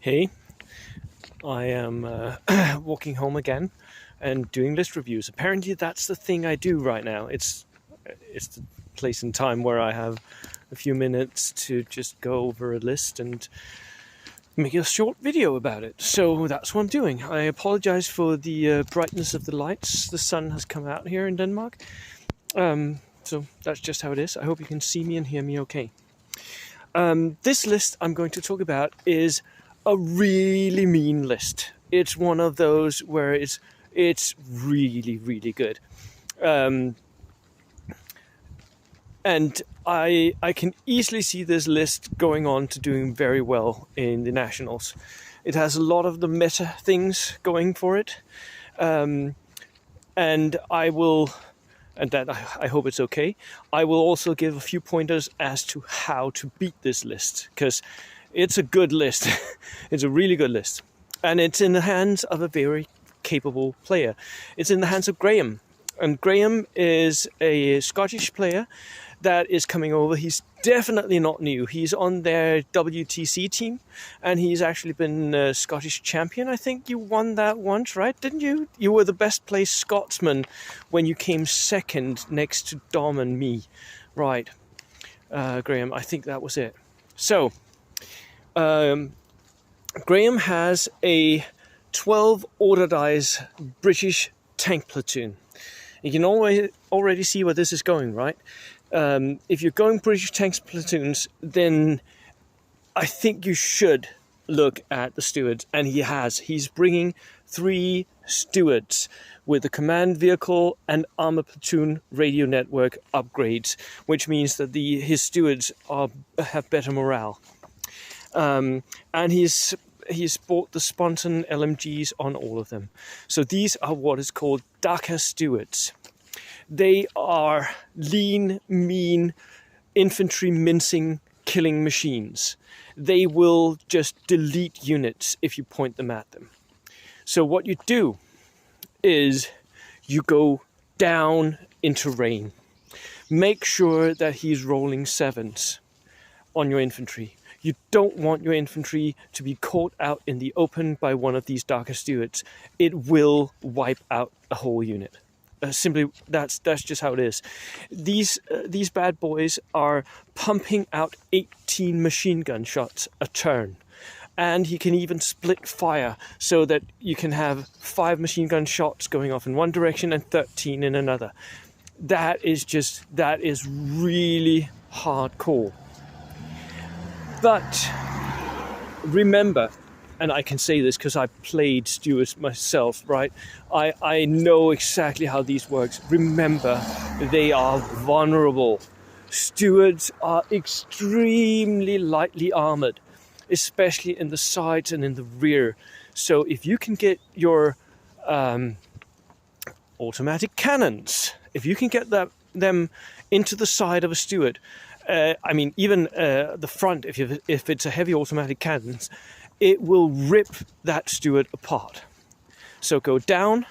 Hey, I am walking home again and doing list reviews. Apparently, that's the thing I do right now. It's the place and time where I have a few minutes to just go over a list and make a short video about it. So that's what I'm doing. I apologize for the brightness of the lights. The sun has come out here in Denmark. So that's just how it is. I hope you can see me and hear me okay. This list I'm going to talk about is a really mean list. It's one of those where it's really, really good. And I can easily see this list going on to doing very well in the Nationals. It has a lot of the meta things going for it. And I hope it's okay. I will also give a few pointers as to how to beat this list, because it's a good list. It's a really good list. And it's in the hands of a very capable player. It's in the hands of Graham. And Graham is a Scottish player that is coming over. He's definitely not new. He's on their WTC team, and he's actually been Scottish champion. I think you won that once, right? Didn't you? You were the best placed Scotsman when you came second next to Dom and me. Right, Graham, I think that was it. So, Graham has a 12 order dice British tank platoon. You can already see where this is going, right? If you're going British tank platoons, then I think you should look at the Stewards, and he's bringing 3 Stewards with the command vehicle and armor platoon radio network upgrades, which means that his Stewards have better morale. And he's bought the Spontan LMGs on all of them. So these are what is called Dhaka Stewards. They are lean, mean, infantry mincing, killing machines. They will just delete units if you point them at them. So what you do is you go down into rain. Make sure that he's rolling 7s on your infantry. You don't want your infantry to be caught out in the open by one of these Dhaka Stewards. It will wipe out a whole unit. Simply, that's just how it is. These bad boys are pumping out 18 machine gun shots a turn. And he can even split fire so that you can have 5 machine gun shots going off in one direction and 13 in another. That is really hardcore. But remember, and I can say this because I played Stewards myself, right? I know exactly how these works. Remember, they are vulnerable. Stewards are extremely lightly armored, especially in the sides and in the rear. So if you can get your automatic cannons, if you can get them into the side of a Steward, even the front, if it's a heavy automatic cannons, it will rip that Steward apart. So go down,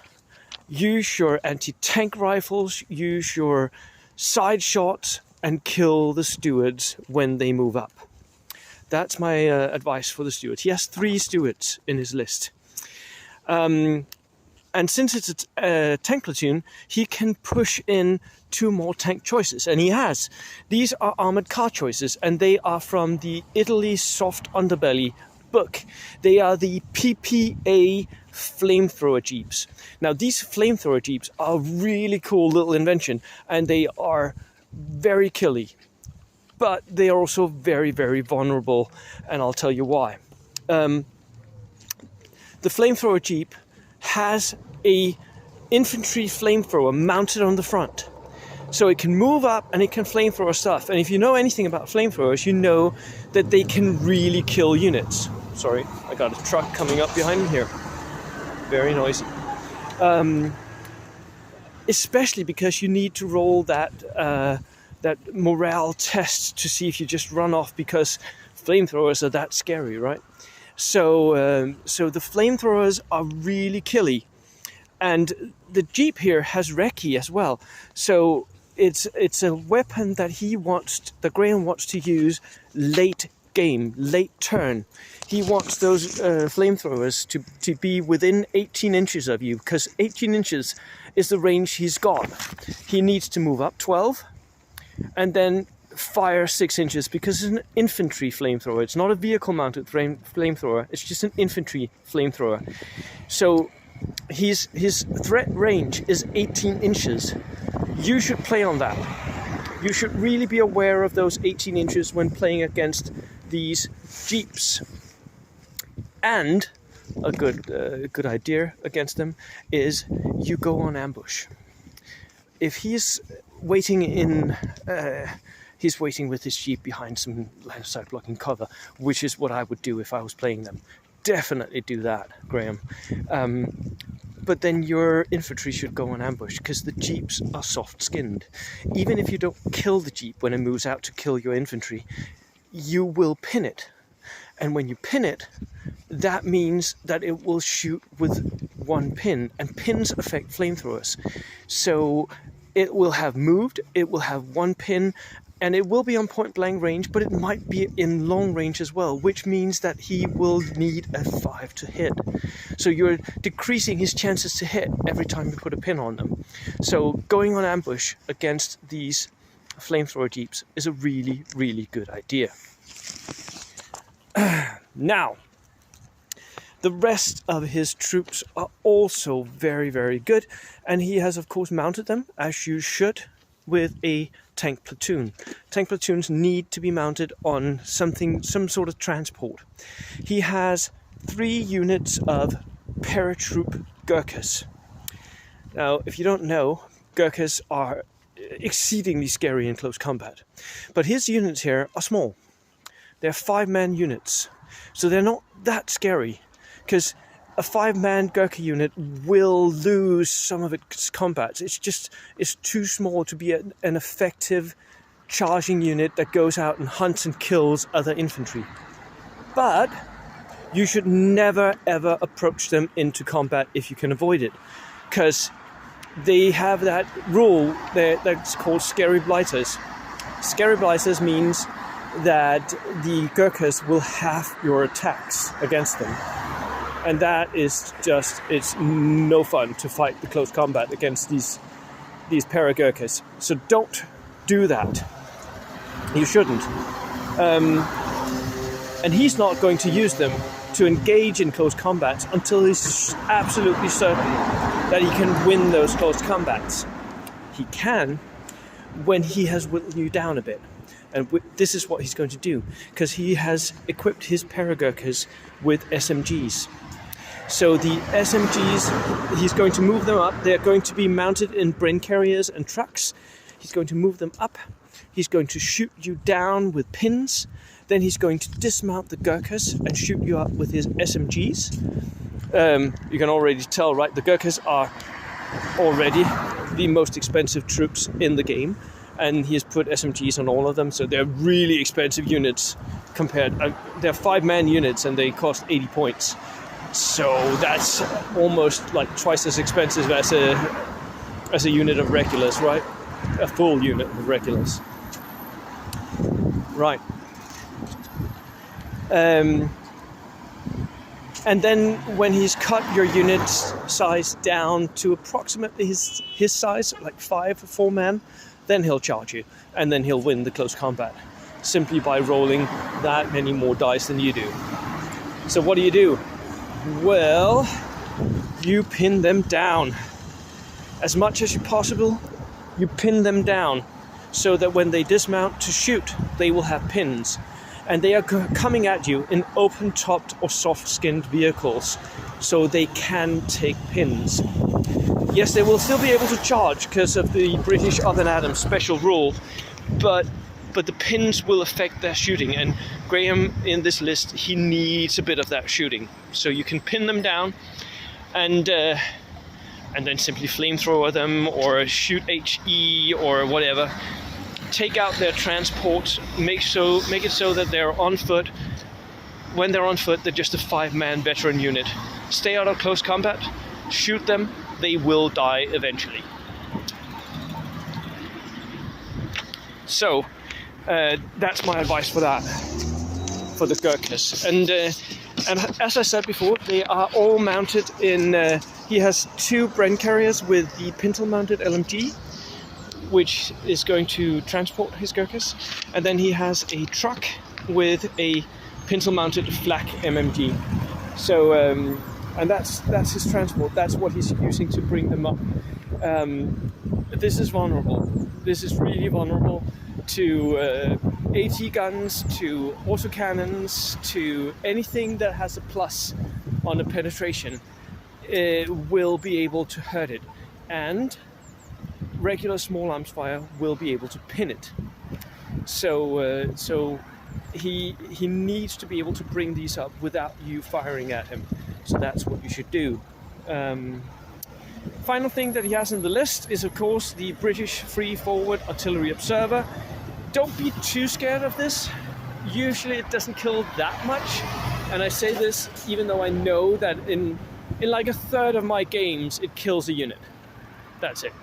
use your anti-tank rifles, use your side shots, and kill the Stewards when they move up. That's my advice for the Steward. He has 3 Stewards in his list. And since it's a tank platoon, he can push in 2 more tank choices, and he has. These are armored car choices, and they are from the Italy Soft Underbelly book. They are the PPA flamethrower jeeps. Now, these flamethrower jeeps are a really cool little invention, and they are very killy, but they are also very, very vulnerable, and I'll tell you why. The flamethrower jeep has a infantry flamethrower mounted on the front. So it can move up and it can flamethrower stuff. And if you know anything about flamethrowers, you know that they can really kill units. Sorry, I got a truck coming up behind me here. Very noisy. Especially because you need to roll that morale test to see if you just run off, because flamethrowers are that scary, right? So the flamethrowers are really killy. And the Jeep here has recce as well. So it's a weapon that Graham wants to use late game, late turn, he wants those flamethrowers to be within 18 inches of you, because 18 inches is the range he's got. He needs to move up 12 and then fire 6 inches, because it's an infantry flamethrower. It's not a vehicle mounted flamethrower, it's just an infantry flamethrower. So his threat range is 18 inches. You should play on that. You should really be aware of those 18 inches when playing against these jeeps. And a good idea against them is you go on ambush. If he's waiting he's waiting with his jeep behind some line of sight blocking cover, which is what I would do if I was playing them. Definitely do that, Graham. But then your infantry should go on ambush, because the jeeps are soft-skinned. Even if you don't kill the jeep when it moves out to kill your infantry, you will pin it. And when you pin it, that means that it will shoot with one pin, and pins affect flamethrowers. So it will have moved, it will have one pin, and it will be on point blank range, but it might be in long range as well, which means that he will need a 5 to hit. So you're decreasing his chances to hit every time you put a pin on them. So going on ambush against these flamethrower jeeps is a really, really good idea. Now, the rest of his troops are also very, very good, and he has of course mounted them, as you should, with a tank platoon. Tank platoons need to be mounted on some sort of transport. He has 3 units of paratroop Gurkhas. Now, if you don't know, Gurkhas are exceedingly scary in close combat, but his units here are small. They're 5-man units, so they're not that scary, because a 5-man Gurkha unit will lose some of its combats. It's too small to be an effective charging unit that goes out and hunts and kills other infantry. But you should never ever approach them into combat if you can avoid it, because they have that rule that's called scary blighters. Scary blighters means that the Gurkhas will halve your attacks against them. And that is just, it's no fun to fight the close combat against these para-Gurkhas. So don't do that. You shouldn't. And he's not going to use them to engage in close combat until he's absolutely certain that he can win those close combats. He can when he has whittled you down a bit. And this is what he's going to do, because he has equipped his para-Gurkhas with SMGs. So the SMGs, he's going to move them up. They're going to be mounted in Bren carriers and trucks. He's going to move them up. He's going to shoot you down with pins. Then he's going to dismount the Gurkhas and shoot you up with his SMGs. You can already tell, right? The Gurkhas are already the most expensive troops in the game. And he has put SMGs on all of them, so they're really expensive units compared. They're 5-man units and they cost 80 points. So that's almost like twice as expensive as a unit of regulars, right? A full unit of regulars. Right. And then when he's cut your unit size down to approximately his size, like 4-man, then he'll charge you, and then he'll win the close combat, simply by rolling that many more dice than you do. So what do? Well, you pin them down. As much as possible, you pin them down, so that when they dismount to shoot, they will have pins. And they are coming at you in open-topped or soft-skinned vehicles, so they can take pins. Yes, they will still be able to charge because of the British Up and Adams special rule, but the pins will affect their shooting, and Graham in this list, he needs a bit of that shooting. So you can pin them down and then simply flamethrower them or shoot HE or whatever. Take out their transport, make it so that they're on foot. When they're on foot, they're just a 5-man veteran unit. Stay out of close combat, shoot them, they will die eventually. So, that's my advice for that. for the Gurkhas. And as I said before, they are all mounted in. He has 2 Bren carriers with the pintle-mounted LMG, which is going to transport his Gurkhas, and then he has a truck with a pintle-mounted flak MMG. So, and that's his transport. That's what he's using to bring them up. This is vulnerable. This is really vulnerable to AT guns, to autocannons, to anything that has a plus on the penetration. Will be able to hurt it, and regular small arms fire will be able to pin it. So he needs to be able to bring these up without you firing at him. So that's what you should do. Final thing that he has on the list is, of course, the British Free Forward Artillery Observer. Don't be too scared of this. Usually it doesn't kill that much, and I say this even though I know that in like a third of my games it kills a unit. That's it.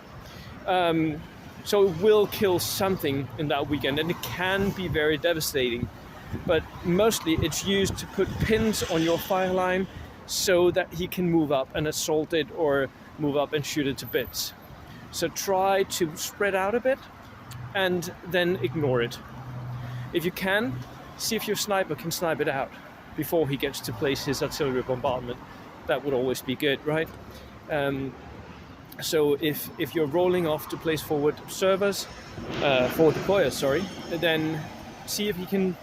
So it will kill something in that weekend, and it can be very devastating. But mostly it's used to put pins on your fire line so that he can move up and assault it, or move up and shoot it to bits. So try to spread out a bit and then ignore it. If you can, see if your sniper can snipe it out before he gets to place his artillery bombardment. That would always be good, right? So if you're rolling off to place forward observers, forward deployers, then see if he can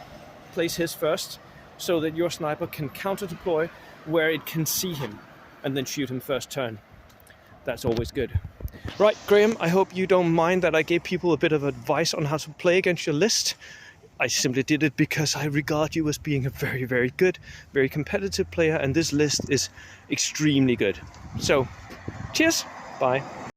place his first, so that your sniper can counter deploy where it can see him, and then shoot him first turn. That's always good. Right, Graham, I hope you don't mind that I gave people a bit of advice on how to play against your list. I simply did it because I regard you as being a very, very good, very competitive player, and this list is extremely good. So, cheers, bye.